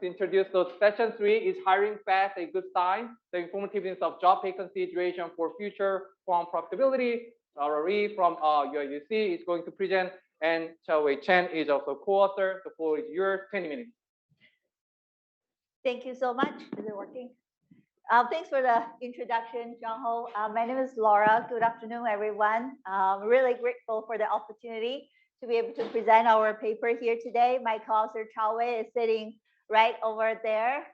to introduce. So session 3 is hiring fast, a good sign, the informativeness of job vacancy duration for future from profitability. RRE from UIUC is going to present, and Choi Chen is also co-author. The floor is yours, 20 minutes. Thank you so much. Is it working? Thanks for the introduction, Jung. My name is Laura. Good afternoon, everyone. Really grateful for the opportunity to be able to present our paper here today. My co-author Choi is sitting right over there.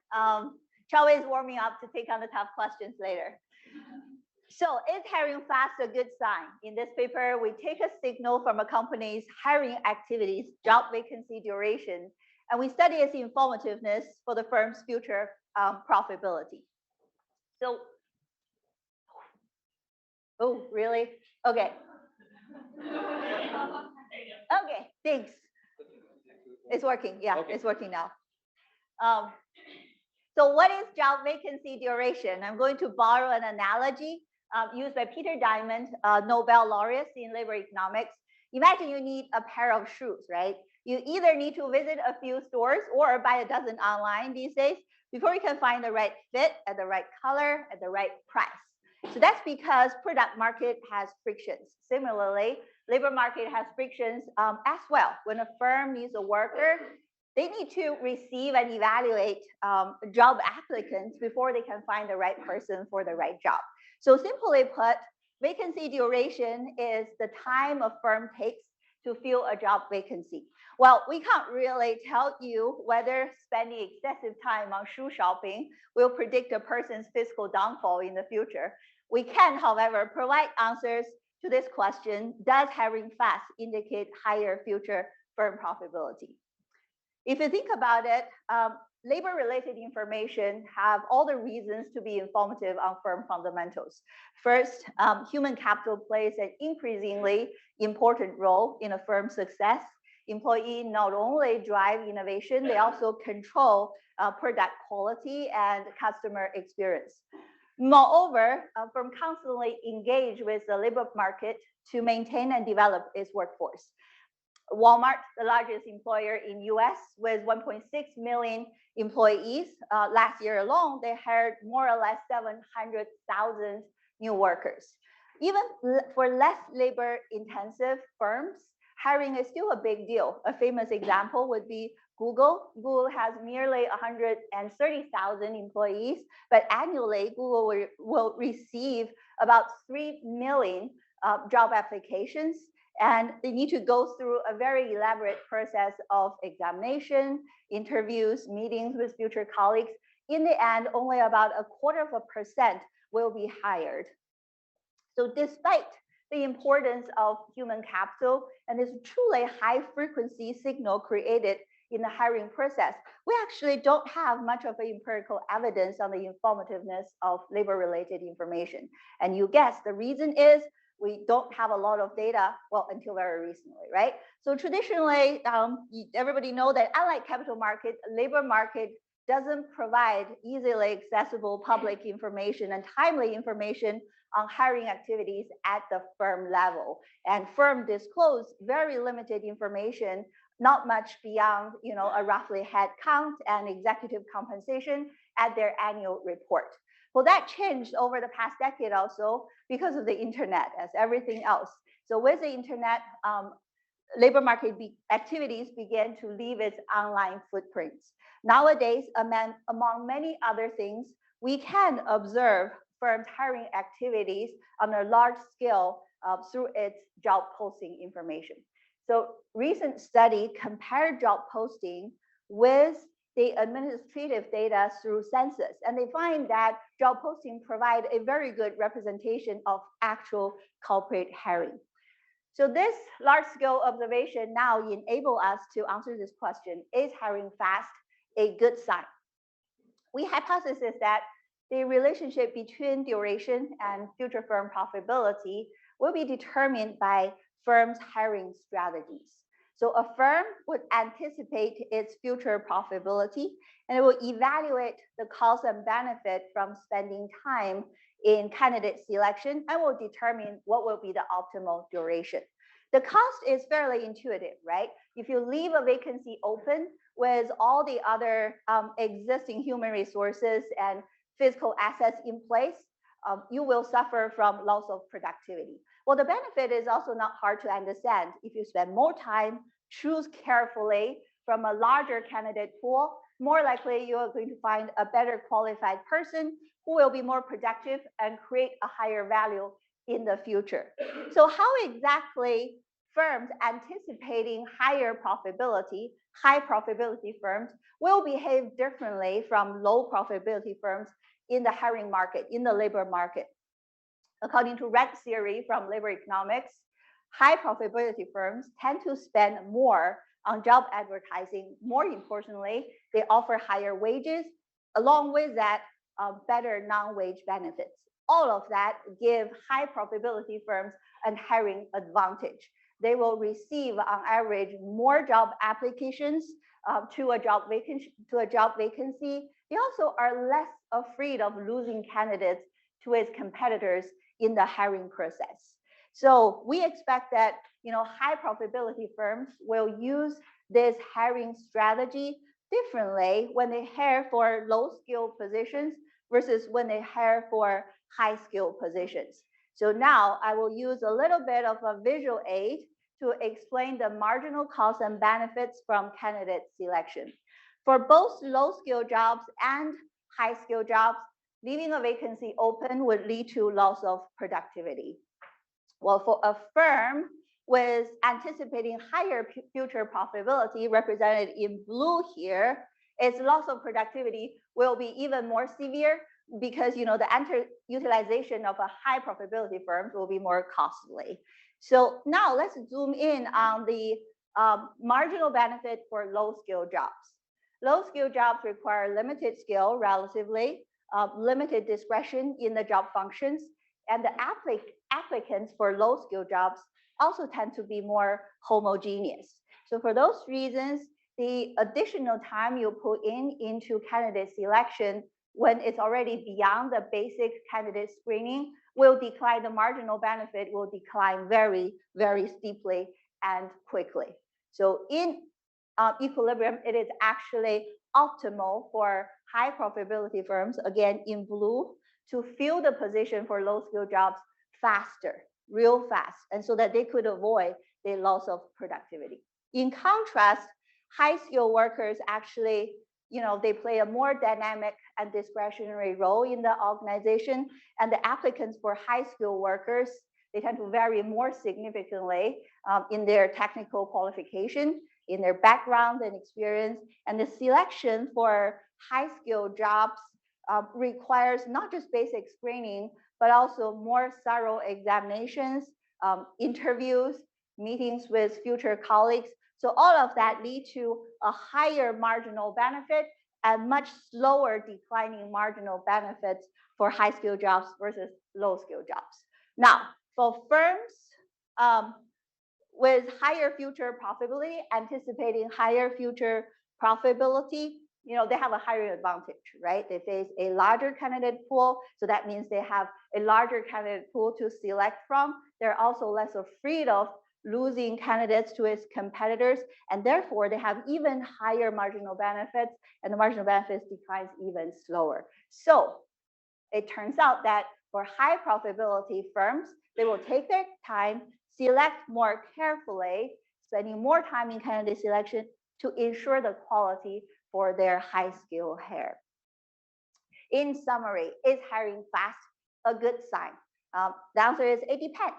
Choi is warming up to take on the tough questions later. So is hiring fast a good sign? In this paper, we take a signal from a company's hiring activities, job vacancy duration, and we study its informativeness for the firm's future profitability. So, oh, really? Okay. Okay, thanks. It's working. Yeah, okay. It's working now. So what is job vacancy duration? I'm going to borrow an analogy used by Peter Diamond, Nobel laureate in labor economics. Imagine you need a pair of shoes, right? You either need to visit a few stores or buy a dozen online these days before you can find the right fit at the right color at the right price. So that's because product market has frictions. Similarly, labor market has frictions as well. When a firm needs a worker, they need to receive and evaluate job applicants before they can find the right person for the right job. So simply put, vacancy duration is the time a firm takes to fill a job vacancy. Well, we can't really tell you whether spending excessive time on shoe shopping will predict a person's fiscal downfall in the future. We can, however, provide answers to this question: does hiring fast indicate higher future firm profitability? If you think about it, labor-related information have all the reasons to be informative on firm fundamentals. First, human capital plays an increasingly important role in a firm's success. Employees not only drive innovation, they also control product quality and customer experience. Moreover, firm constantly engage with the labor market to maintain and develop its workforce. Walmart, the largest employer in US with 1.6 million employees, last year alone, they hired more or less 700,000 new workers. Even for less labor-intensive firms, hiring is still a big deal. A famous example would be Google. Google has nearly 130,000 employees, but annually Google will receive about 3 million job applications, and they need to go through a very elaborate process of examination, interviews, meetings with future colleagues. In the end, only about 0.25% will be hired. So despite the importance of human capital and this truly high frequency signal created in the hiring process, we actually don't have much of the empirical evidence on the informativeness of labor-related information. And you guess the reason is we don't have a lot of data, well, until very recently, right? So traditionally, everybody know that unlike capital market, labor market doesn't provide easily accessible public information and timely information on hiring activities at the firm level. And firm disclose very limited information, not much beyond, a roughly head count and executive compensation at their annual report. Well, that changed over the past decade also because of the internet, as everything else. So with the internet, labor market activities began to leave its online footprints. Nowadays, among many other things, we can observe firms' hiring activities on a large scale through its job posting information. So recent study compared job posting with the administrative data through census, and they find that job posting provide a very good representation of actual corporate hiring. So this large-scale observation now enable us to answer this question: is hiring fast a good sign? We hypothesize that the relationship between duration and future firm profitability will be determined by firms' hiring strategies. So a firm would anticipate its future profitability, and it will evaluate the cost and benefit from spending time in candidate selection and will determine what will be the optimal duration. The cost is fairly intuitive, right? If you leave a vacancy open with all the other existing human resources and physical assets in place, you will suffer from loss of productivity. Well, the benefit is also not hard to understand. If you spend more time, choose carefully from a larger candidate pool, more likely you are going to find a better qualified person who will be more productive and create a higher value in the future. So how exactly firms anticipating higher profitability, high profitability firms will behave differently from low profitability firms in the hiring market, in the labor market? According to rank theory from labor economics, high profitability firms tend to spend more on job advertising. More importantly, they offer higher wages, along with that, better non-wage benefits. All of that give high profitability firms a hiring advantage. They will receive, on average, more job applications to a job vacancy. They also are less afraid of losing candidates to its competitors in the hiring process. So we expect that high profitability firms will use this hiring strategy differently when they hire for low skill positions versus when they hire for high skill positions. So now I will use a little bit of a visual aid to explain the marginal costs and benefits from candidate selection. For both low skill jobs and high skill jobs, leaving a vacancy open would lead to loss of productivity. Well, for a firm with anticipating higher future profitability, represented in blue here, its loss of productivity will be even more severe because the underutilization of a high profitability firm will be more costly. So now let's zoom in on the marginal benefit for low skill jobs. Low skill jobs require limited skill relatively, limited discretion in the job functions, and the applicants for low skill jobs also tend to be more homogeneous. So for those reasons, the additional time you put into candidate selection when it's already beyond the basic candidate screening will decline. The marginal benefit will decline very, very steeply and quickly. So in equilibrium, it is actually optimal for high profitability firms, again in blue, to fill the position for low skill jobs faster, real fast, and so that they could avoid the loss of productivity. In contrast, high skill workers actually, they play a more dynamic and discretionary role in the organization, and the applicants for high skill workers, they tend to vary more significantly in their technical qualification, in their background and experience, and the selection for high skill jobs requires not just basic screening, but also more thorough examinations, interviews, meetings with future colleagues. So all of that lead to a higher marginal benefit and much slower declining marginal benefits for high skill jobs versus low skill jobs. Now, for firms with higher future profitability, anticipating higher future profitability, they have a higher advantage, right? They face a larger candidate pool, so that means they have a larger candidate pool to select from. They're also less afraid of losing candidates to its competitors, and therefore they have even higher marginal benefits, and the marginal benefits declines even slower. So it turns out that for high profitability firms, they will take their time, select more carefully, spending more time in candidate selection to ensure the quality for their high skill hire. In summary, is hiring fast a good sign? The answer is it depends.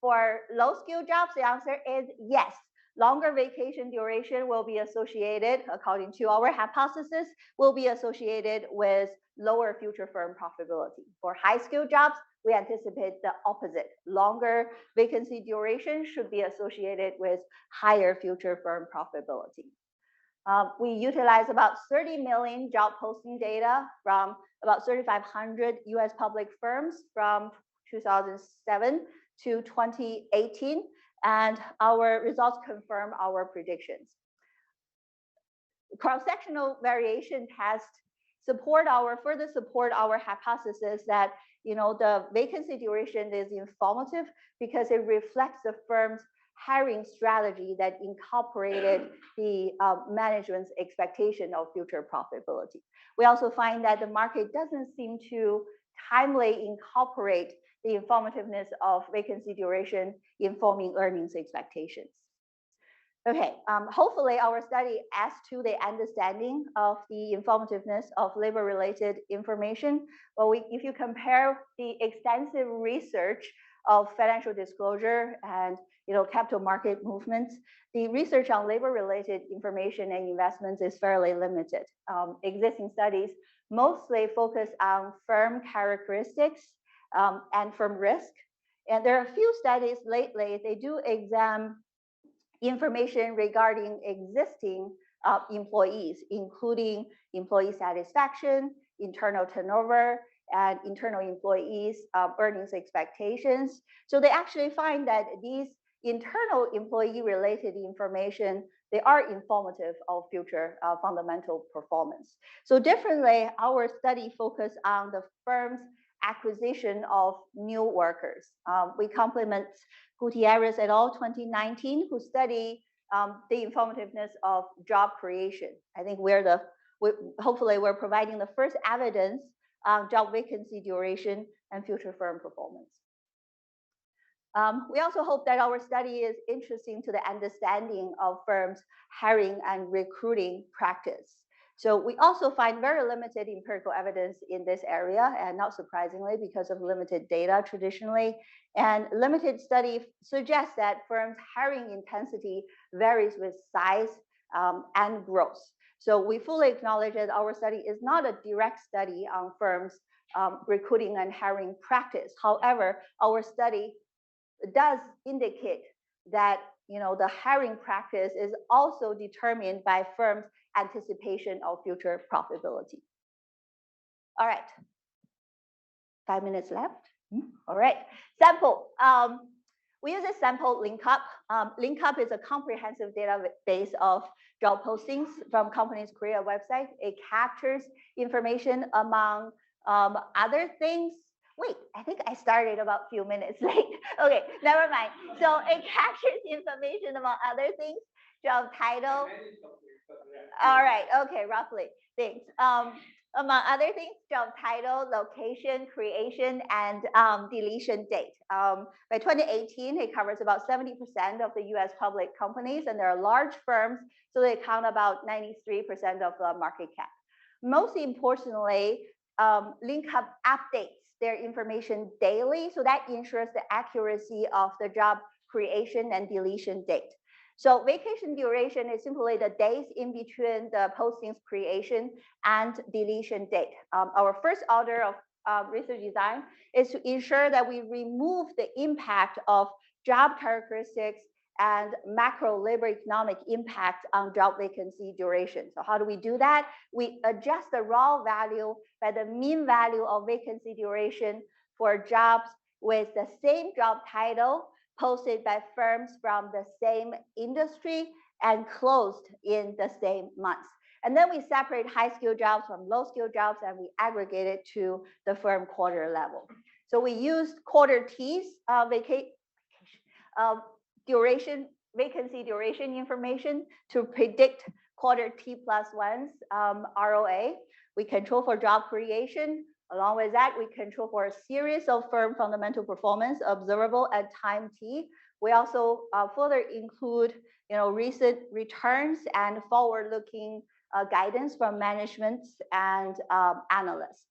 For low skill jobs, the answer is yes. Longer vacation duration will be associated, according to our hypothesis, will be associated with lower future firm profitability. For high skill jobs, we anticipate the opposite. Longer vacancy duration should be associated with higher future firm profitability. We utilize about 30 million job posting data from about 3,500 US public firms from 2007 to 2018, and our results confirm our predictions. Cross-sectional variation tests further support our hypothesis that the vacancy duration is informative because it reflects the firm's hiring strategy that incorporated the management's expectation of future profitability. We also find that the market doesn't seem to timely incorporate the informativeness of vacancy duration informing earnings expectations. Okay, hopefully our study adds to the understanding of the informativeness of labor-related information. Well, if you compare the extensive research of financial disclosure and capital market movements, the research on labor-related information and investments is fairly limited. Existing studies mostly focus on firm characteristics and firm risk. And there are a few studies lately, they do examine information regarding existing employees, including employee satisfaction, internal turnover, and internal employees' earnings expectations. So they actually find that these internal employee-related information, they are informative of future fundamental performance. So differently, our study focused on the firm's acquisition of new workers. We complement Gutierrez et al. 2019, who study the informativeness of job creation. I think hopefully we're providing the first evidence on job vacancy duration and future firm performance. We also hope that our study is interesting to the understanding of firms' hiring and recruiting practice. So we also find very limited empirical evidence in this area, and not surprisingly, because of limited data traditionally. And limited study suggests that firms' hiring intensity varies with size and growth. So we fully acknowledge that our study is not a direct study on firms' recruiting and hiring practice. However, our study does indicate that the hiring practice is also determined by firms' anticipation of future profitability. All right, 5 minutes left. All right, sample. We use a sample LinkUp. LinkUp is a comprehensive database of job postings from companies' career website. It captures information among other things. Wait, I think I started about a few minutes late. Okay, never mind. So it captures information among other things, job title. All right, okay, roughly, thanks. Among other things, job title, location, creation, and deletion date. By 2018, it covers about 70% of the US public companies, and there are large firms, so they count about 93% of the market cap. Most importantly, LinkUp updates their information daily, so that ensures the accuracy of the job creation and deletion date. So vacation duration is simply the days in between the postings creation and deletion date. Our first order of research design is to ensure that we remove the impact of job characteristics and macro labor economic impact on job vacancy duration. So how do we do that? We adjust the raw value by the mean value of vacancy duration for jobs with the same job title posted by firms from the same industry and closed in the same months. And then we separate high-skill jobs from low-skill jobs, and we aggregate it to the firm quarter level. So we used quarter T's vacancy duration information to predict quarter T+1's ROA. We control for job creation. Along with that, we control for a series of firm fundamental performance observable at time T. We also further include recent returns and forward-looking guidance from management and analysts.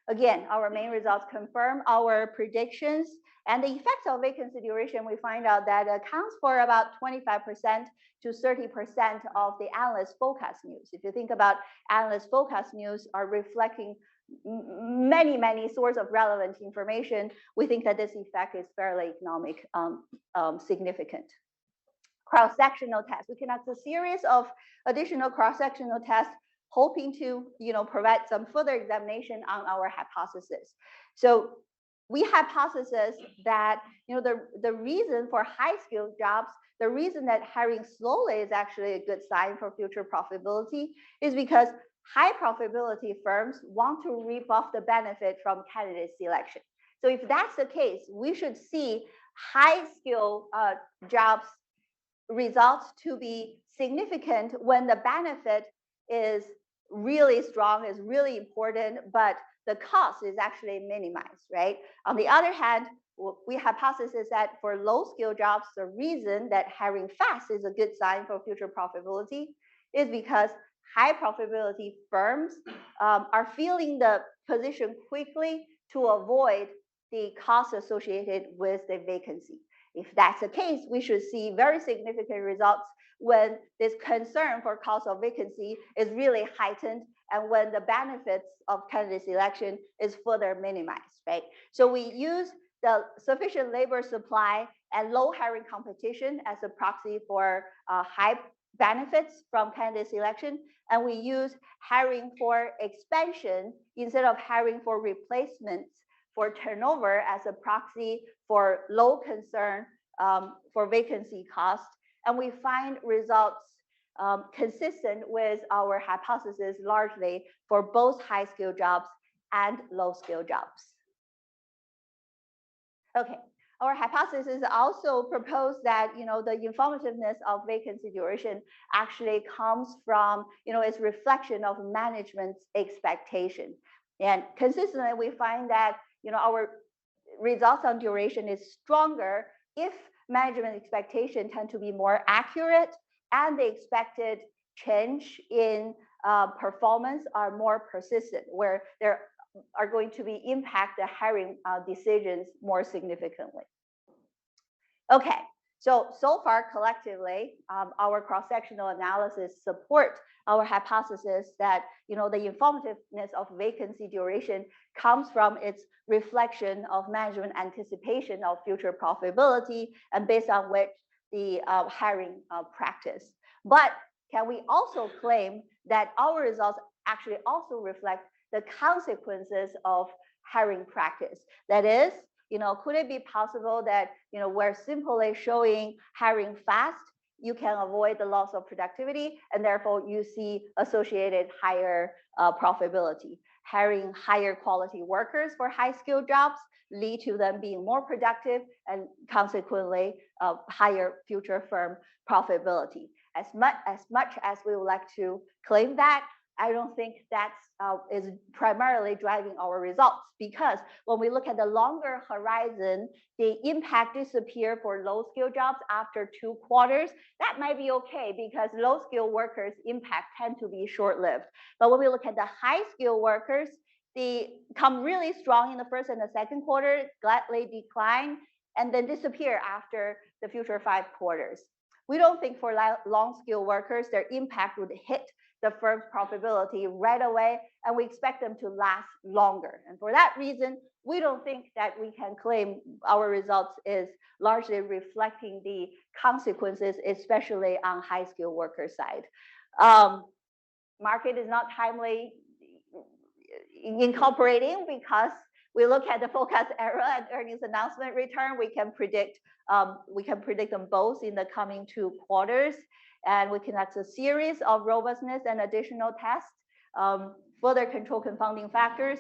Again, our main results confirm our predictions, and the effects of vacancy duration, we find out that accounts for about 25% to 30% of the analyst forecast news. If you think about analyst forecast news are reflecting many sources of relevant information, we think that this effect is fairly economic significant. Cross-sectional tests. We conduct a series of additional cross-sectional tests hoping to provide some further examination on our hypothesis. So we hypothesize that the reason for high-skilled jobs, the reason that hiring slowly is actually a good sign for future profitability is because high profitability firms want to reap off the benefit from candidate selection. So if that's the case, we should see high-skill jobs results to be significant when the benefit is really strong, is really important, but the cost is actually minimized, right? On the other hand, we hypothesize that for low-skill jobs, the reason that hiring fast is a good sign for future profitability is because high profitability firms are filling the position quickly to avoid the cost associated with the vacancy. If that's the case, we should see very significant results when this concern for cost of vacancy is really heightened and when the benefits of candidate selection is further minimized, right? So we use the sufficient labor supply and low hiring competition as a proxy for high benefits from candidate selection. And we use hiring for expansion instead of hiring for replacements for turnover as a proxy for low concern for vacancy cost. And we find results consistent with our hypothesis largely for both high-skill jobs and low-skill jobs. Okay, our hypothesis also proposed that the informativeness of vacancy duration actually comes from its reflection of management's expectation. And consistently, we find that our results on duration is stronger if management expectation tend to be more accurate and the expected change in performance are more persistent, where there are going to be impact the hiring decisions more significantly. Okay, so far collectively, our cross-sectional analysis support our hypothesis that the informativeness of vacancy duration comes from its reflection of management anticipation of future profitability and based on which the hiring practice. But can we also claim that our results actually also reflect the consequences of hiring practice? That is, could it be possible that we're simply showing hiring fast, you can avoid the loss of productivity, and therefore you see associated higher profitability. Hiring higher quality workers for high-skilled jobs lead to them being more productive and consequently higher future firm profitability. As much as we would like to claim that, I don't think that is primarily driving our results, because when we look at the longer horizon, the impact disappear for low-skill jobs after 2 quarters. That might be okay because low-skill workers' impact tend to be short-lived. But when we look at the high-skill workers, they come really strong in the first and the second quarter, gladly decline, and then disappear after the future 5 quarters. We don't think for long-skill workers, their impact would hit the firm's profitability right away, and we expect them to last longer. And for that reason, we don't think that we can claim our results is largely reflecting the consequences, especially on high-skill worker side. Market is not timely incorporating because we look at the forecast error and earnings announcement return. We can predict them both in the coming 2 quarters. And we conduct a series of robustness and additional tests, further control confounding factors,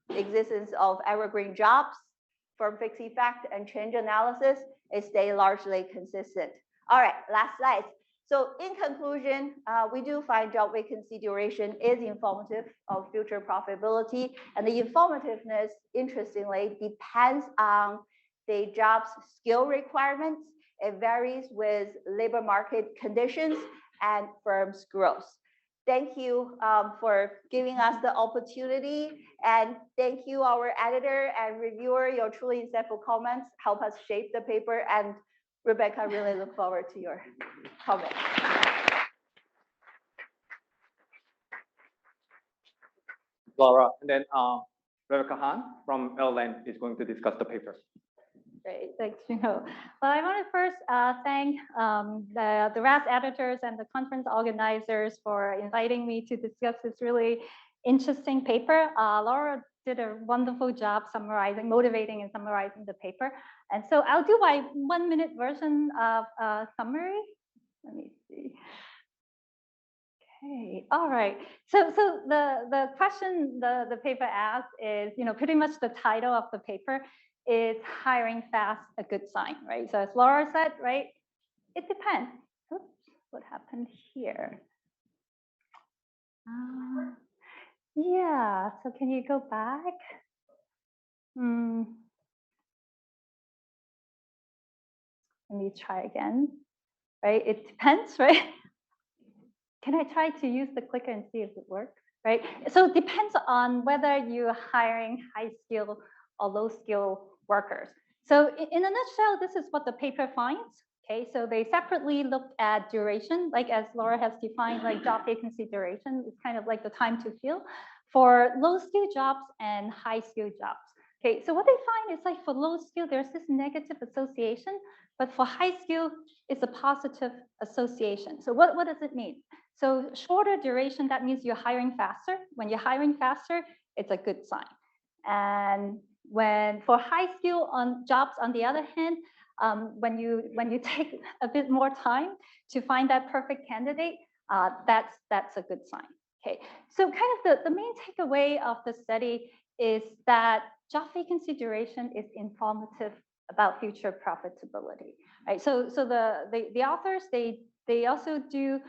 existence of evergreen jobs, firm fixed effect, and change analysis. It stay largely consistent. All right, last slide. So in conclusion, we do find job vacancy duration is informative of future profitability, and the informativeness, interestingly, depends on the job's skill requirements. It varies with labor market conditions and firms' growth. Thank you for giving us the opportunity, and thank you, our editor and reviewer. Your truly insightful comments help us shape the paper, and Rebecca, I really look forward to your comments. Laura, and then Rebecca Hann from LN is going to discuss the paper. Great, thanks, Jung. Well, I want to first thank the RAST editors and the conference organizers for inviting me to discuss this really interesting paper. Laura did a wonderful job motivating and summarizing the paper. And so I'll do my 1-minute version of summary. Let me see. Okay, all right. So the question the paper asks is, pretty much the title of the paper is hiring fast a good sign, right? So as Laura said, right, it depends. what happened here. Yeah, so can you go back? Let me try again, right? It depends, right? Can I try to use the clicker and see if it works, right? So it depends on whether you're hiring high skill or low skill workers. So in a nutshell, this is what the paper finds. Okay, so they separately looked at duration, like as Laura has defined, like job vacancy duration is kind of like the time to fill for low skill jobs and high skill jobs. Okay, so what they find is like for low skill, there's this negative association, but for high skill, it's a positive association. So what does it mean? So shorter duration, that means you're hiring faster. When you're hiring faster, it's a good sign. And when for high skill on jobs, on the other hand, when you take a bit more time to find that perfect candidate, that's a good sign. Okay, so kind of the main takeaway of the study is that job vacancy duration is informative about future profitability. Right, so the authors they also do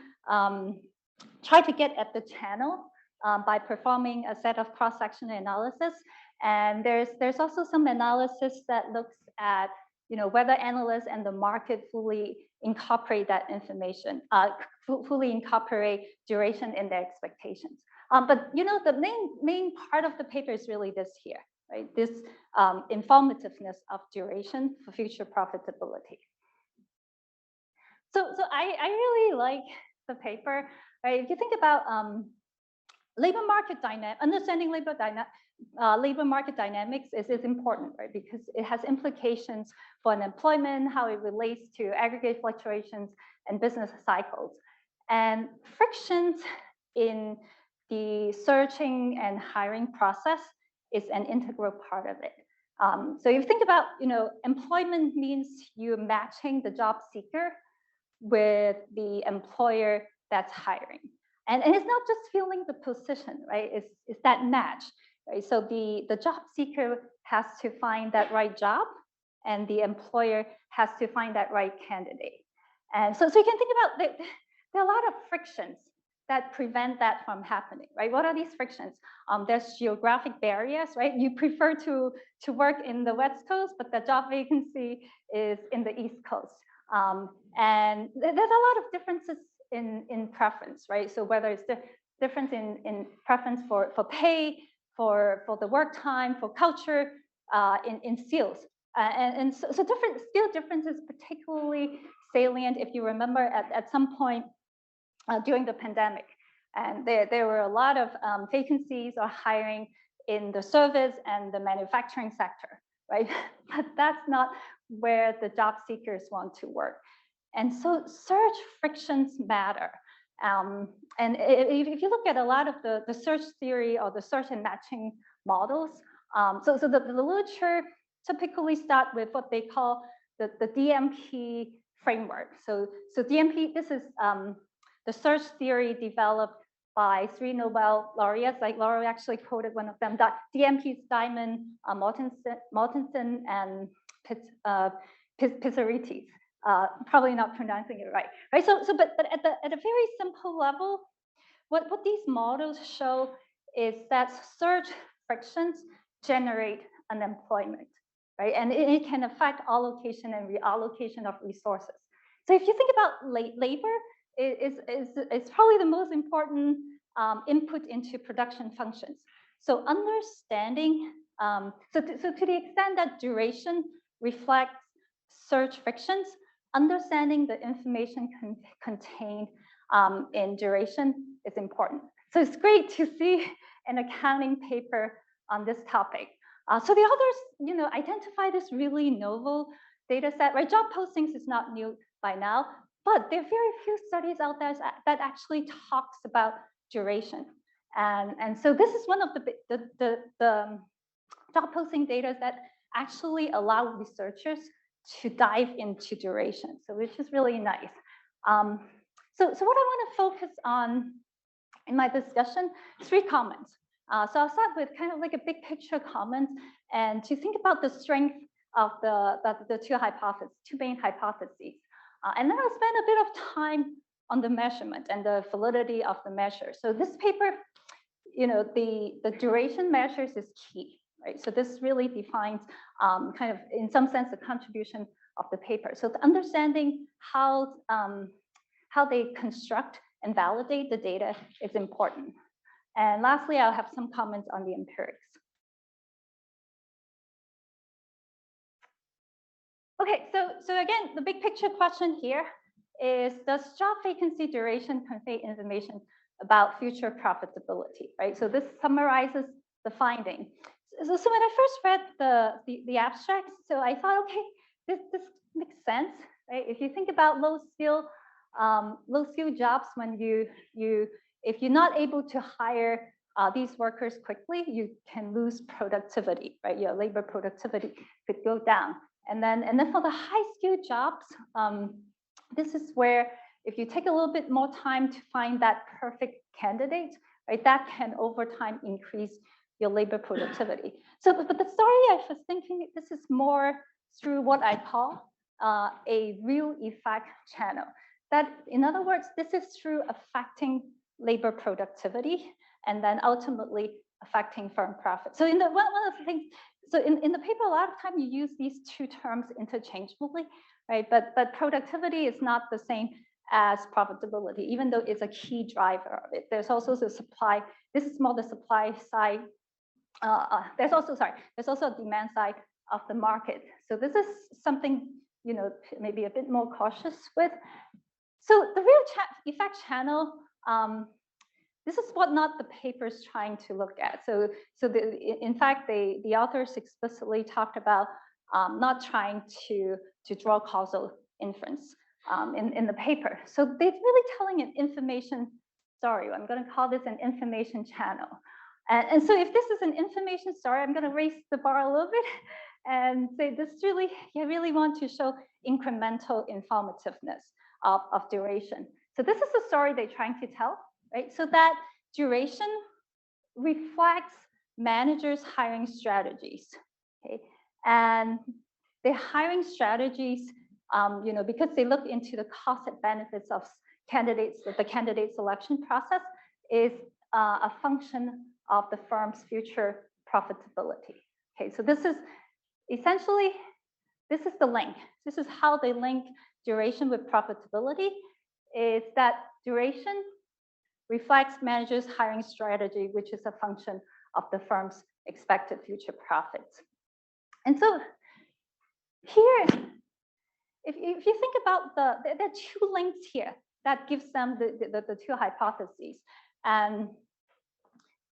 try to get at the channel by performing a set of cross-sectional analysis. And there's also some analysis that looks at whether analysts and the market fully incorporate that information, fully incorporate duration in their expectations. But the main part of the paper is really this here, right? This informativeness of duration for future profitability. So I really like the paper, right? If you think about labor market dynamics, understanding labor market dynamics is important, right? Because it has implications for unemployment, how it relates to aggregate fluctuations and business cycles. And frictions in the searching and hiring process is an integral part of it. So if you think about, employment means you're matching the job seeker with the employer that's hiring. And it's not just filling the position, right? It's that match, right? So the job seeker has to find that right job and the employer has to find that right candidate. And so you can think about, there are a lot of frictions that prevent that from happening, right? What are these frictions? There's geographic barriers, right? You prefer to work in the West Coast, but the job vacancy is in the East Coast. And there's a lot of differences in preference, right? So whether it's the difference in preference for pay, for the work time, for culture, in skills. And so different skill differences, particularly salient if you remember at some point during the pandemic. And there were a lot of vacancies or hiring in the service and the manufacturing sector, right? But that's not where the job seekers want to work. And so search frictions matter. And if you look at a lot of the search theory or the search and matching models, so the literature typically start with what they call the DMP framework. So DMP, this is the search theory developed by 3 Nobel laureates, like Laura actually quoted one of them, DMP's Diamond, Mortensen, and Pizzaritis. Probably not pronouncing it right? So but at a very simple level, what these models show is that search frictions generate unemployment, right? And it can affect allocation and reallocation of resources. So if you think about labor, it's probably the most important input into production functions. So understanding, so to the extent that duration reflects search frictions, understanding the information contained in duration is important. So it's great to see an accounting paper on this topic. So the authors, identify this really novel data set, right? Job postings is not new by now, but there are very few studies out there that actually talks about duration. And so this is one of the job posting data that actually allow researchers to dive into duration, so which is really nice. So what I want to focus on in my discussion, 3 comments. So I'll start with kind of like a big picture comment and to think about the strength of the 2 main hypotheses. And then I'll spend a bit of time on the measurement and the validity of the measure. So this paper, the duration measures is key, right? So this really defines kind of, in some sense, the contribution of the paper. So the understanding how they construct and validate the data is important. And lastly, I'll have some comments on the empirics. Okay, so again, the big picture question here is, does job vacancy duration convey information about future profitability, right? So this summarizes the finding. So when I first read the abstract, so I thought, okay, this makes sense, right? If you think about low skill jobs, when if you're not able to hire these workers quickly, you can lose productivity, right? Your labor productivity could go down. And then for the high skilled jobs, this is where if you take a little bit more time to find that perfect candidate, right, that can over time increase your labor productivity. So, but the story I was thinking, this is more through what I call a real effect channel. That, in other words, this is through affecting labor productivity and then ultimately affecting firm profit. So one of the things, so in the paper, a lot of time you use these two terms interchangeably, right? But productivity is not the same as profitability, even though it's a key driver of it. There's also the supply. This is more the supply side. There's also a demand side of the market. So this is something, maybe a bit more cautious with. So the real effect channel, this is what not the paper's trying to look at. So in fact, the authors explicitly talked about not trying to draw causal inference in the paper. So they're really telling an information story. I'm going to call this an information channel. And so if this is an information story, I'm going to raise the bar a little bit and say this really, you really want to show incremental informativeness of duration. So this is the story they're trying to tell, right? So that duration reflects managers' hiring strategies, okay? And the hiring strategies, because they look into the cost and benefits of candidates, the candidate selection process is a function of the firm's future profitability. Okay, so this is essentially, this is the link. This is how they link duration with profitability, is that duration reflects managers' hiring strategy, which is a function of the firm's expected future profits. And so here, if you think about there are two links here that gives them the two hypotheses. And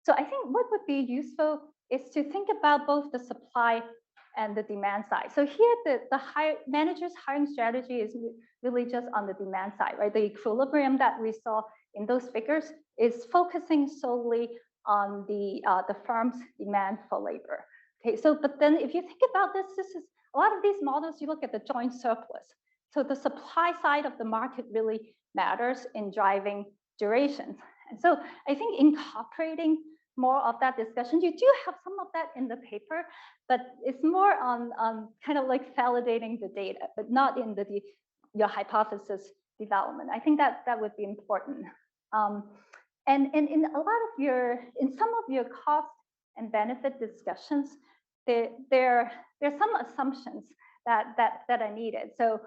so I think what would be useful is to think about both the supply and the demand side. So here, the manager's hiring strategy is really just on the demand side, right? The equilibrium that we saw in those figures is focusing solely on the firm's demand for labor. Okay, so but then if you think about this is a lot of these models, you look at the joint surplus. So the supply side of the market really matters in driving durations. And so I think incorporating more of that discussion, you do have some of that in the paper, but it's more on kind of like validating the data, but not in your hypothesis development. I think that would be important. And in a lot of in some of your cost and benefit discussions, there are some assumptions that are needed. So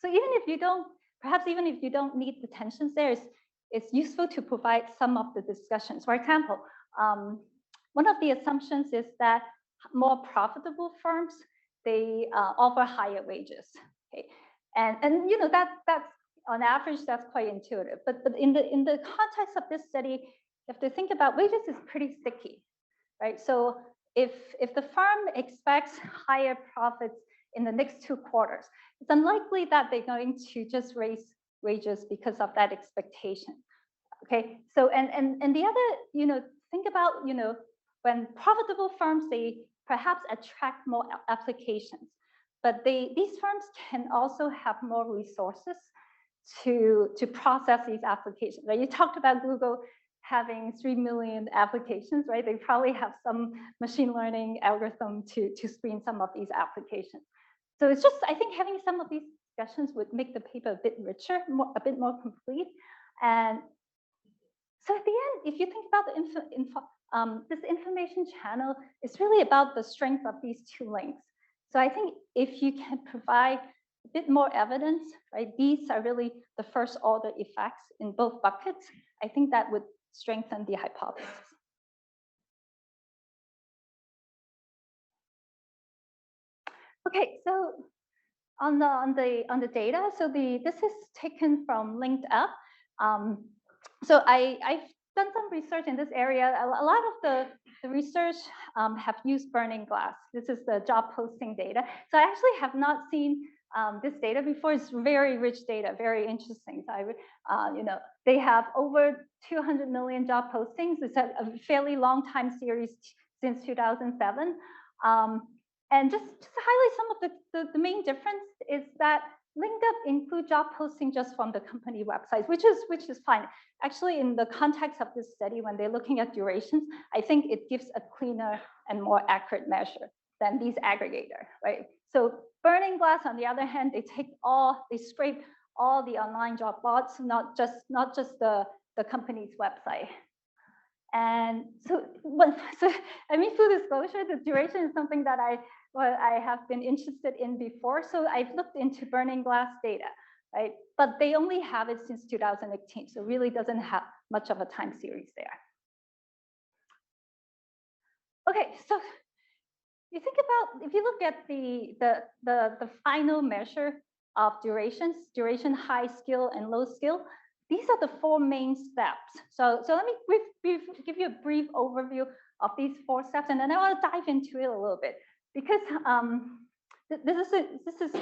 even if you don't, perhaps even if you don't need the tensions there, it's useful to provide some of the discussions. For example, one of the assumptions is that more profitable firms, they offer higher wages. Okay, and that's on average, that's quite intuitive. But in the context of this study, you have to think about wages is pretty sticky, right? So if the firm expects higher profits in the next 2 quarters, it's unlikely that they're going to just raise wages because of that expectation. Okay, so and the other, think about, when profitable firms, they perhaps attract more applications, but these firms can also have more resources to process these applications. Right? You talked about Google having 3 million applications, right? They probably have some machine learning algorithm to screen some of these applications. So it's just, I think having some of these discussions would make the paper a bit richer, a bit more complete. And so at the end, if you think about this information channel, it's really about the strength of these two links. So I think if you can provide a bit more evidence, right, these are really the first order effects in both buckets, I think that would strengthen the hypothesis. Okay, so on the data, so this is taken from Linked Up. So I've done some research in this area. A lot of the research have used burning glass. This is the job posting data. So I actually have not seen this data before. It's very rich data, very interesting. So they have over 200 million job postings. It's a fairly long time series since 2007. And just to highlight some of the main difference is that Linked Up include job posting just from the company websites, which is fine. Actually, in the context of this study, when they're looking at durations, I think it gives a cleaner and more accurate measure than these aggregator, right? So burning glass, on the other hand, they scrape all the online job boards, not just the company's website. And so I mean, full disclosure, the duration is something that I have been interested in before. So I've looked into burning glass data, right? But they only have it since 2018, so really doesn't have much of a time series there. Okay, so you think about, if you look at the final measure of durations, duration, high skill and low skill, these are the four main steps. So let me give you a brief overview of these four steps, and then I want to dive into it a little bit, because this is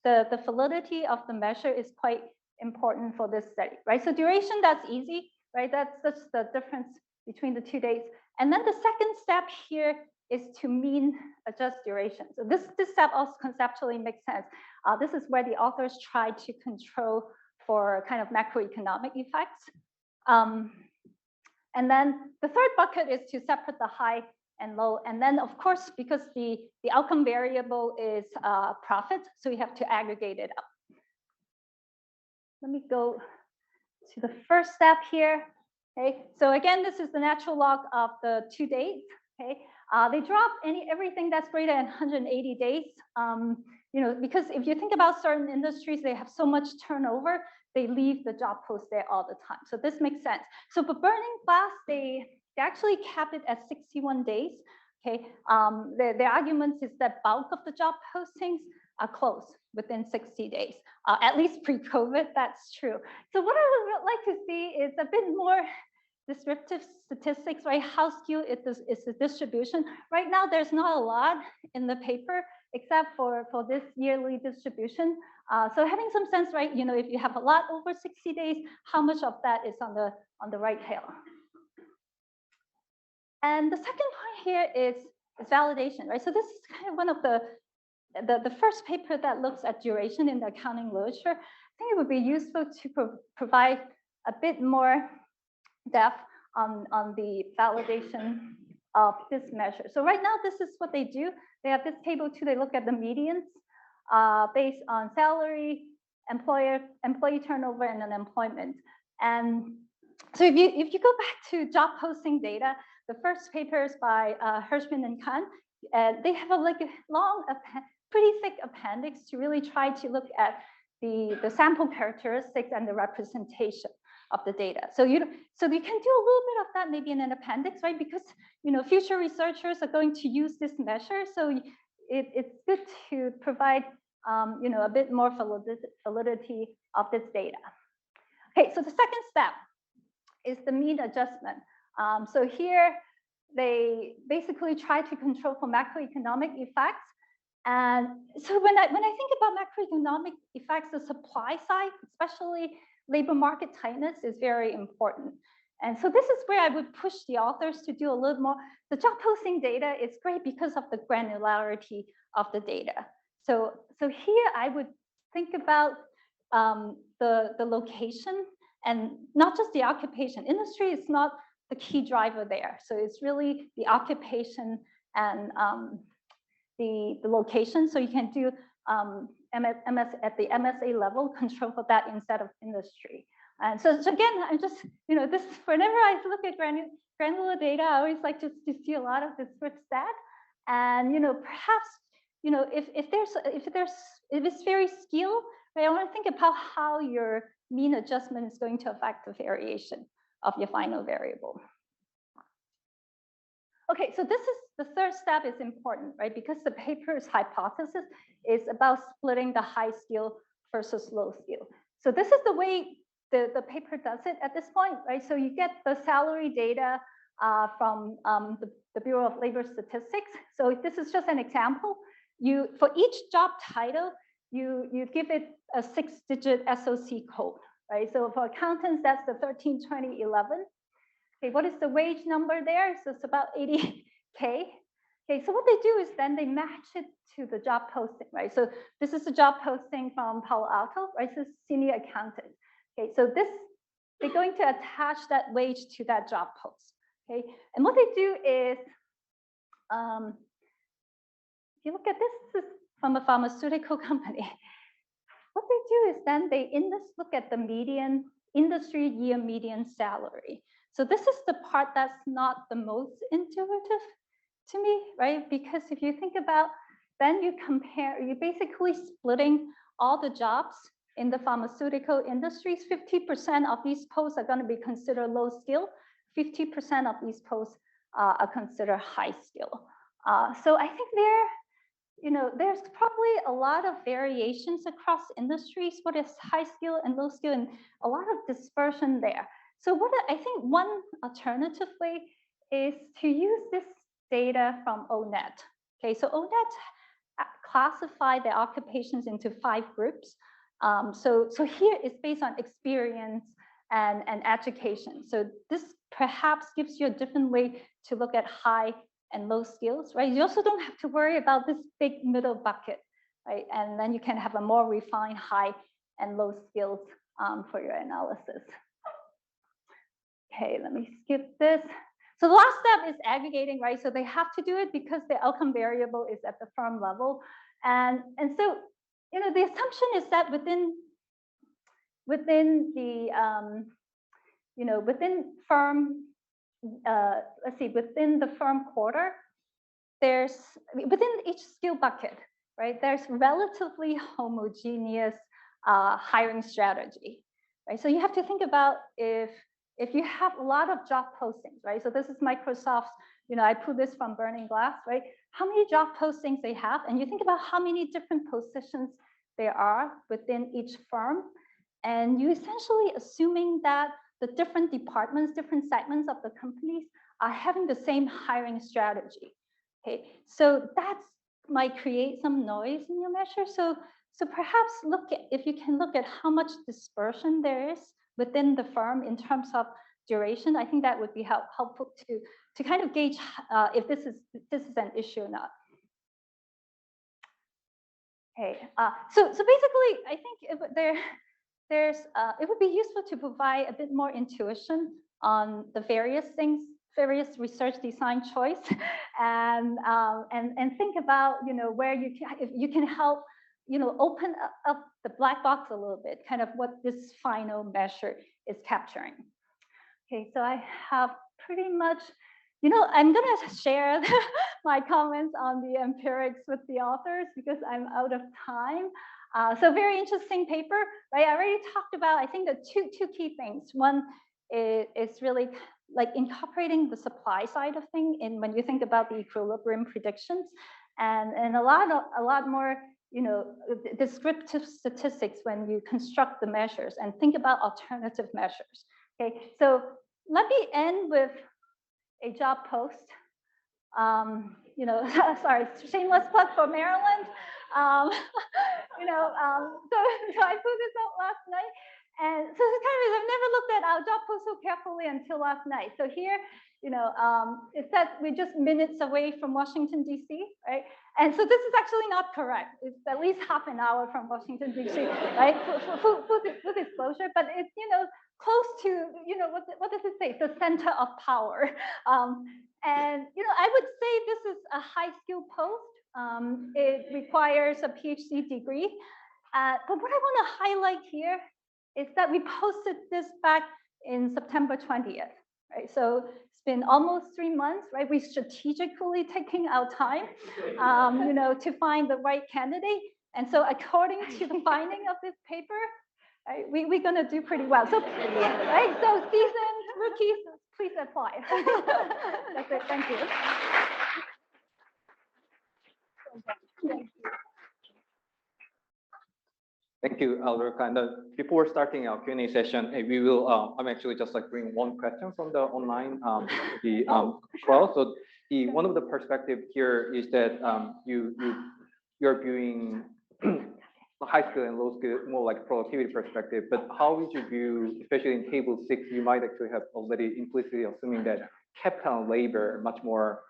the validity of the measure is quite important for this study, right? So duration, that's easy, right? That's the difference between the 2 days. And then the second step here is to mean adjust duration. So this step also conceptually makes sense. This is where the authors try to control for kind of macroeconomic effects. And then the third bucket is to separate the high and low. And then, of course, because the outcome variable is profit, so you have to aggregate it up. Let me go to the first step here. Okay, so again, this is the natural log of the 2 days. Okay, they drop everything that's greater than 180 days. Because if you think about certain industries, they have so much turnover, they leave the job post there all the time. So this makes sense. So for burning glass, they actually cap it at 61 days. Okay, their argument is that bulk of the job postings are closed within 60 days, at least pre-COVID, that's true. So what I would like to see is a bit more descriptive statistics, right? How skewed is the distribution? Right now, there's not a lot in the paper except for this yearly distribution. So having some sense, right? If you have a lot over 60 days, how much of that is on the right tail? And the second point here is validation, right? So this is kind of one of the first paper that looks at duration in the accounting literature. I think it would be useful to provide a bit more depth on the validation of this measure. So right now, this is what they do. They have this table too. They look at the medians based on salary, employee turnover, and unemployment. And so if you go back to job posting data, the first paper is by Hirschman and Hann. They have a long, pretty thick appendix to really try to look at the sample characteristics and the representation of the data. So you can do a little bit of that maybe in an appendix, right? Because future researchers are going to use this measure, so it's good to provide a bit more validity of this data. Okay, so the second step is the mean adjustment. So here they basically try to control for macroeconomic effects. And so when I think about macroeconomic effects, the supply side, especially labor market tightness, is very important. And so this is where I would push the authors to do a little more. The job posting data is great because of the granularity of the data. So here I would think about the location and not just the occupation. Industry is not the key driver there. So it's really the occupation and the location. So you can do at the MSA level control for that instead of industry. And so again, I'm just, this, whenever I look at granular data, I always like to see a lot of this rich stat. And, perhaps, if it's very skewed, right, I want to think about how your mean adjustment is going to affect the variation of your final variable. Okay, so this is the third step is important, right? Because the paper's hypothesis is about splitting the high skill versus low skill. So this is the way the paper does it at this point, right? So you get the salary data from the Bureau of Labor Statistics. So this is just an example. For each job title, you give it a 6-digit SOC code, right? So for accountants, that's the 132011. Okay, what is the wage number there? So it's about 80K. Okay, so what they do is then they match it to the job posting, right? So this is a job posting from Palo Alto, right? So senior accountant. Okay, so they're going to attach that wage to that job post. Okay, and what they do is, if you look at this is from a pharmaceutical company. What they do is then they look at the median industry year median salary. So this is the part that's not the most intuitive to me, right? Because if you think about, then you're basically splitting all the jobs in the pharmaceutical industries. 50% of these posts are going to be considered low skill. 50% of these posts are considered high skill. So I think there's probably a lot of variations across industries, what is high skill and low skill, and a lot of dispersion there. So what I think one alternative way is to use this data from ONET. Okay, so ONET classified the occupations into 5 groups. So here it's based on experience and education. So this perhaps gives you a different way to look at high and low skills, right? You also don't have to worry about this big middle bucket, right? And then you can have a more refined high and low skills for your analysis. Okay, let me skip this. So the last step is aggregating, right? So they have to do it because the outcome variable is at the firm level. And so, the assumption is that within the firm quarter, within each skill bucket, right, there's relatively homogeneous hiring strategy, right? So you have to think about if you have a lot of job postings, right? So this is Microsoft's, I pulled this from Burning Glass, right? How many job postings they have, and you think about how many different positions there are within each firm, and you essentially assuming that the different departments, different segments of the companies are having the same hiring strategy. Okay, so that might create some noise in your measure. So perhaps if you can look at how much dispersion there is within the firm in terms of duration. I think that would be helpful to kind of gauge if this is an issue or not. Okay, so basically, I think it would be useful to provide a bit more intuition on the various various research design choice, and think about where you can help open up the black box a little bit, kind of what this final measure is capturing. Okay, so I have pretty much, I'm gonna share my comments on the empirics with the authors because I'm out of time. So very interesting paper, right? I already talked about, I think the two key things. One is really like incorporating the supply side of thing in when you think about the equilibrium predictions, and a lot more descriptive statistics when you construct the measures and think about alternative measures. Okay, so let me end with a job post. Sorry, shameless plug for Maryland. So I put this out last night, and so it's kind of, I've never looked at our job post so carefully until last night. So here, it says we're just minutes away from Washington, D.C., right? And so this is actually not correct. It's at least half an hour from Washington, D.C., right? Full disclosure, but it's, close to, what does it say? The center of power. And, I would say this is a high skill post. It requires a PhD degree. But what I want to highlight here is that we posted this back in September 20th, right? So it's been almost 3 months, right? We strategically taking our time, to find the right candidate. And so according to the finding of this paper, right, we're going to do pretty well. So, right? So seasoned rookies, please apply. That's it. Thank you. Thank you, Ulrika. And before starting our Q&A session, we will. I'm actually just like bring one question from the online crowd. So one of the perspective here is that you're viewing the high skill and low skill more like productivity perspective. But how would you view, especially in table 6, you might actually have already implicitly assuming that capital and labor much more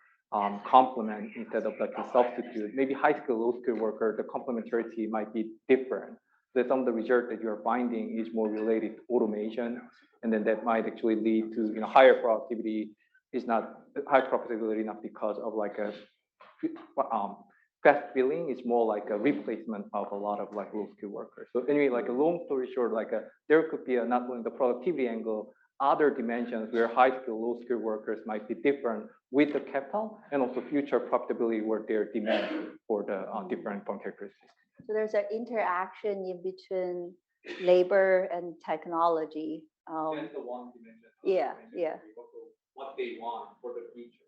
complement instead of like a substitute. Maybe high skill, low skill worker, the complementarity might be different. So some of the research that you're finding is more related to automation, and then that might actually lead to higher productivity. Is not high profitability, not because of like a fast billing. It's more like a replacement of a lot of like low skill workers. So anyway, like a long story short, there could be not only the productivity angle, other dimensions where high skill, low skill workers might be different with the capital, and also future profitability where their demand for the different characteristics. So there's an interaction in between labor and technology. That's the one dimension. Yeah. What they want for the future.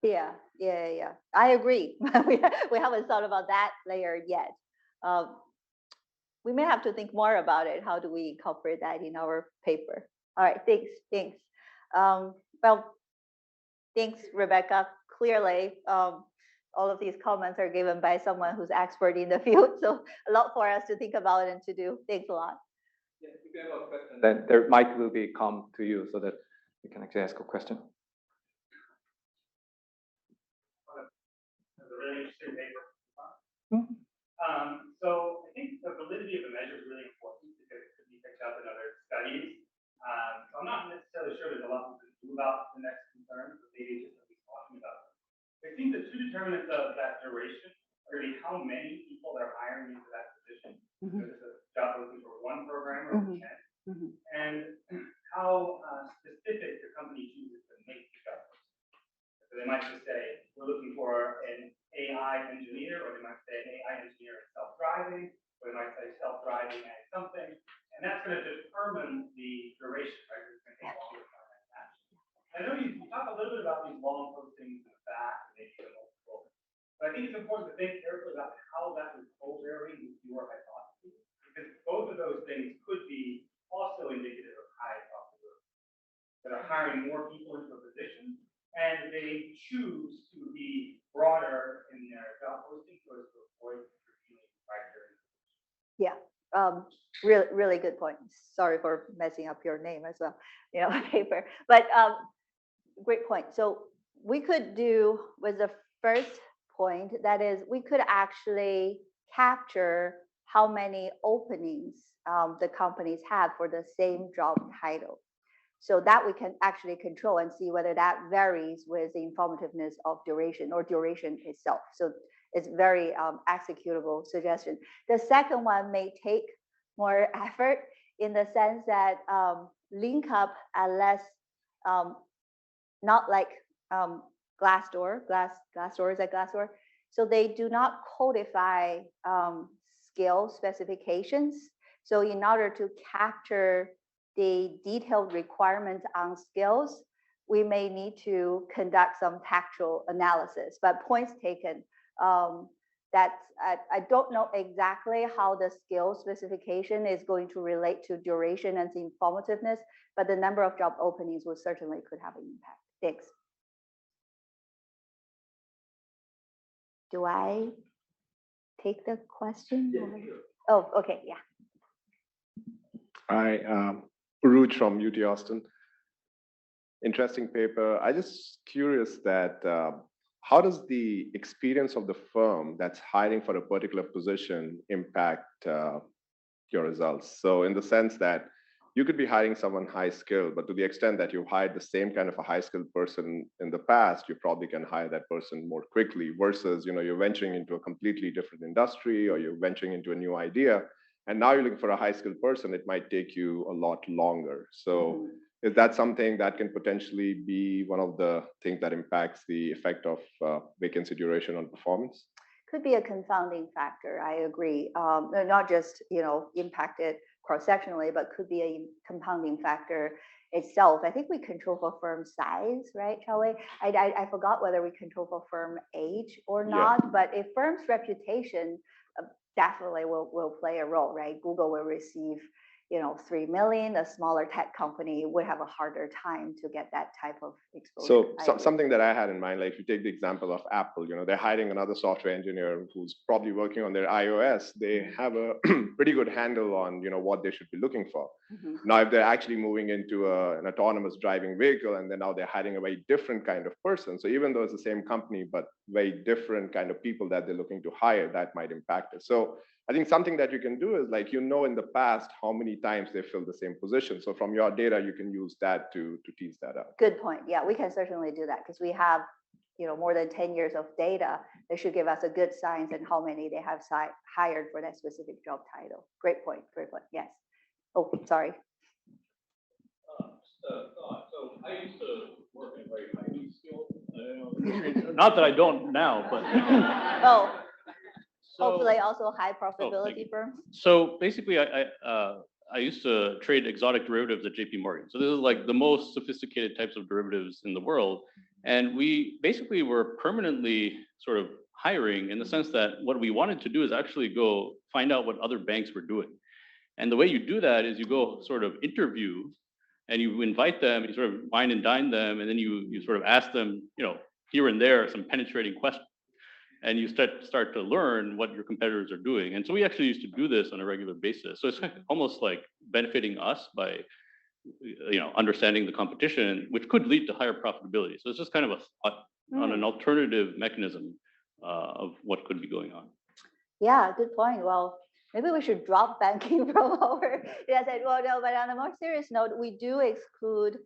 Yeah. I agree. we haven't thought about that layer yet. We may have to think more about it. How do we incorporate that in our paper? All right, thanks. Well, thanks, Rebecca. Clearly, all of these comments are given by someone who's expert in the field. So a lot for us to think about and to do. Thanks a lot. Yeah, if you have a question, then there might will be come to you so that you can actually ask a question. That's a really interesting paper. So I think the validity of the measure is really important because it could be picked up in other studies. So I'm not necessarily sure there's a lot we can do about the next concerns, but maybe just at least talking about them. I think the two determinants of that duration are going to be how many people they're hiring into that position. So there's a job looking for one programmer or 10, and how specific the company chooses to make the job. So they might just say, we're looking for an AI engineer, or they might say an AI engineer and self-driving, or they might say self-driving and something. And that's going to determine the duration, right? It's going to take longer to find that match. I know you talk a little bit about these long postings in the back, and maybe the multiple, but I think it's important to think carefully about how that is co-varying with your hypothesis, because both of those things could be also indicative of high profitability. That are hiring more people into a position, and they choose to be broader in their job posting so as to avoid repeating criteria. Yeah, really good point. Sorry for messing up your name as well, paper. But great point. So we could do with the first point, that is, we could actually capture how many openings the companies have for the same job title. So that we can actually control and see whether that varies with the informativeness of duration or duration itself. So it's very executable suggestion. The second one may take more effort in the sense that link up a less, not like Glassdoor. Glassdoor is a Glassdoor. So they do not codify skill specifications. So in order to capture the detailed requirements on skills, we may need to conduct some textual analysis, but points taken. I don't know exactly how the skill specification is going to relate to duration and informativeness, but the number of job openings will certainly could have an impact. Thanks. Do I take the question? Yeah. Oh, okay, yeah. Hi, Ruj from UT Austin. Interesting paper. I just curious that how does the experience of the firm that's hiring for a particular position impact your results? So in the sense that you could be hiring someone high skilled, but to the extent that you've hired the same kind of a high skilled person in the past, you probably can hire that person more quickly versus, you're venturing into a completely different industry or you're venturing into a new idea. and now you're looking for a high skilled person, it might take you a lot longer. So is that something that can potentially be one of the things that impacts the effect of vacancy duration on performance? Could be a confounding factor. I agree. Not just impact it cross-sectionally, but could be a compounding factor itself. I think we control for firm size, right, Choi? I forgot whether we control for firm age or not, but a firm's reputation definitely will play a role, right? Google will receive 3 million. A smaller tech company would have a harder time to get that type of exposure. So something that I had in mind, like if you take the example of Apple, they're hiring another software engineer who's probably working on their iOS. They have a pretty good handle on what they should be looking for. Now, if they're actually moving into an autonomous driving vehicle, and then now they're hiring a very different kind of person. So even though it's the same company, but very different kind of people that they're looking to hire, that might impact it. So I think something that you can do is like, in the past, how many times they fill the same position. So from your data, you can use that to tease that out. Good point. Yeah, we can certainly do that because we have, more than 10 years of data. They should give us a good signs and how many they have hired for that specific job title. Great point. Great point. Yes. Oh, sorry. So I used to work in very highly skilled. Not that I don't now, but. Oh. So, hopefully also high profitability firms. So basically, I used to trade exotic derivatives at JP Morgan. So this is like the most sophisticated types of derivatives in the world. And we basically were permanently sort of hiring in the sense that what we wanted to do is actually go find out what other banks were doing. And the way you do that is you go sort of interview and you invite them, you sort of wine and dine them, and then you sort of ask them, here and there, some penetrating questions. And you start to learn what your competitors are doing. And so we actually used to do this on a regular basis. So it's almost like benefiting us by, understanding the competition, which could lead to higher profitability. So it's just kind of a thought on an alternative mechanism of what could be going on. Yeah, good point. Well, maybe we should drop banking from our. Yes, well, no, but on a more serious note, we do exclude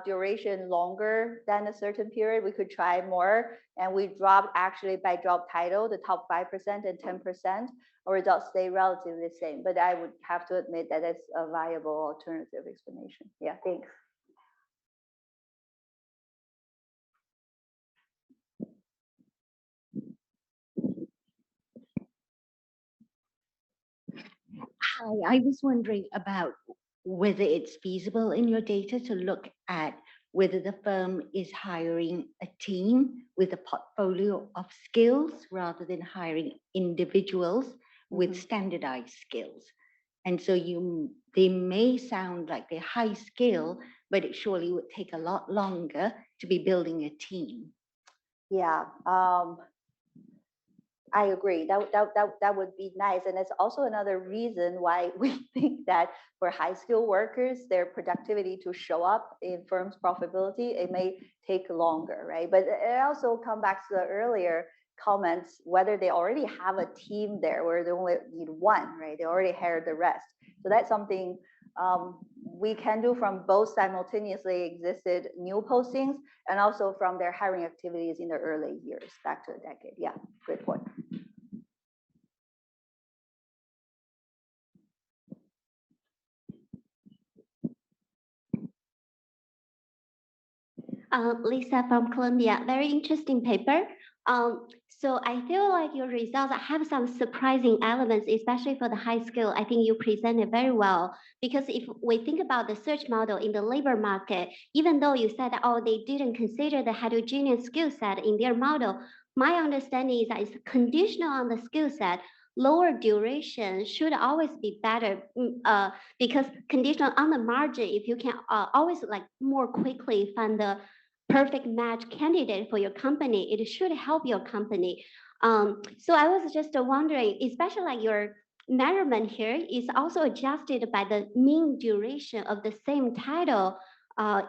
duration longer than a certain period. We could try more, and we dropped actually by job title the top 5% and 10%. Our results stay relatively the same, but I would have to admit that it's a viable alternative explanation. Yeah, thanks. Hi, I was wondering about whether it's feasible in your data to look at whether the firm is hiring a team with a portfolio of skills rather than hiring individuals with standardized skills. And so they may sound like they're high skill, but it surely would take a lot longer to be building a team. Yeah, I agree. That would be nice. And it's also another reason why we think that for high skilled workers, their productivity to show up in firms' profitability, it may take longer, right? But it also comes back to the earlier comments, whether they already have a team there where they only need one, right? They already hired the rest. So that's something we can do from both simultaneously existed new postings and also from their hiring activities in the early years back to the decade. Yeah, great point. Lisa from Columbia, very interesting paper. So I feel like your results have some surprising elements, especially for the high skill. I think you presented very well, because if we think about the search model in the labor market, even though you said that, oh, they didn't consider the heterogeneous skill set in their model, my understanding is that it's conditional on the skill set. Lower duration should always be better because conditional on the margin, if you can always like more quickly find the perfect match candidate for your company, it should help your company. So I was just wondering, especially like your measurement here is also adjusted by the mean duration of the same title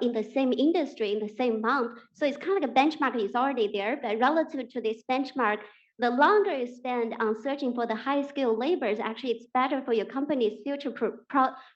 in the same industry in the same month. So it's kind of like a benchmark is already there, but relative to this benchmark, the longer you spend on searching for the high skilled laborers, actually it's better for your company's future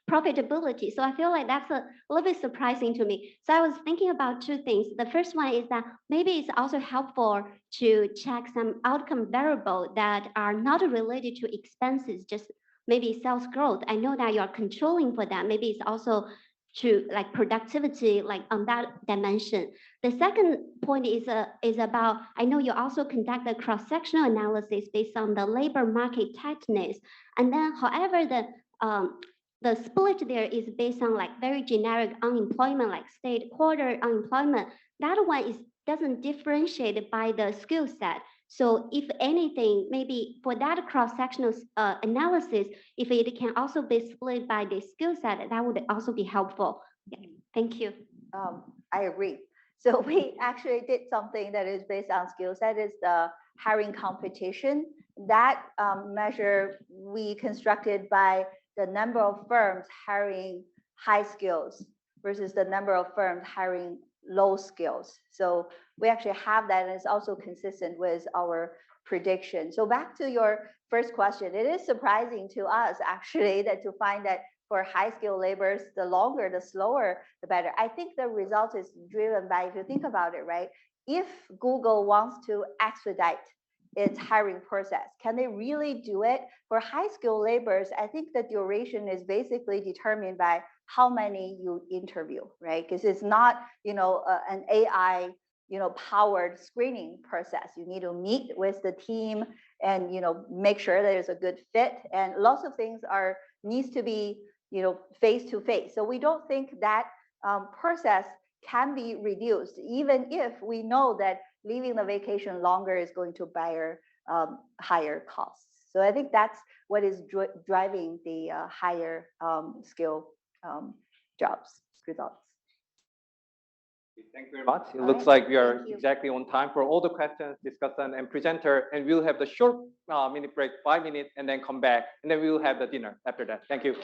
profitability. So I feel like that's a little bit surprising to me. So I was thinking about two things. The first one is that maybe it's also helpful to check some outcome variable that are not related to expenses, just maybe sales growth. I know that you're controlling for that. Maybe it's also to like productivity, like on that dimension. The second point is about, I know you also conduct a cross-sectional analysis based on the labor market tightness. And then however, the split there is based on like very generic unemployment, like state quarter unemployment. That one doesn't differentiate by the skill set. So if anything, maybe for that cross-sectional analysis, if it can also be split by the skill set, that would also be helpful. Yeah. Thank you. I agree. So we actually did something that is based on skill set, is the hiring competition. That measure we constructed by the number of firms hiring high skills versus the number of firms hiring low skills. So we actually have that, and it's also consistent with our prediction. So back to your first question, it is surprising to us actually that to find that for high skill laborers, the longer, the slower, the better. I think the result is driven by, if you think about it, right? If Google wants to expedite its hiring process, can they really do it? For high skill laborers, I think the duration is basically determined by how many you interview, right? Because it's not, an AI, powered screening process. You need to meet with the team and, make sure that it's a good fit. And lots of things needs to be, face to face. So we don't think that process can be reduced, even if we know that leaving the vacation longer is going to bear higher costs. So I think that's what is driving the higher skill jobs results. Thank you very much. It All looks right. like we are Thank you. exactly on time for all the questions, discussant, and presenter. And we'll have the short minute break, 5 minutes, and then come back. And then we will have the dinner after that. Thank you.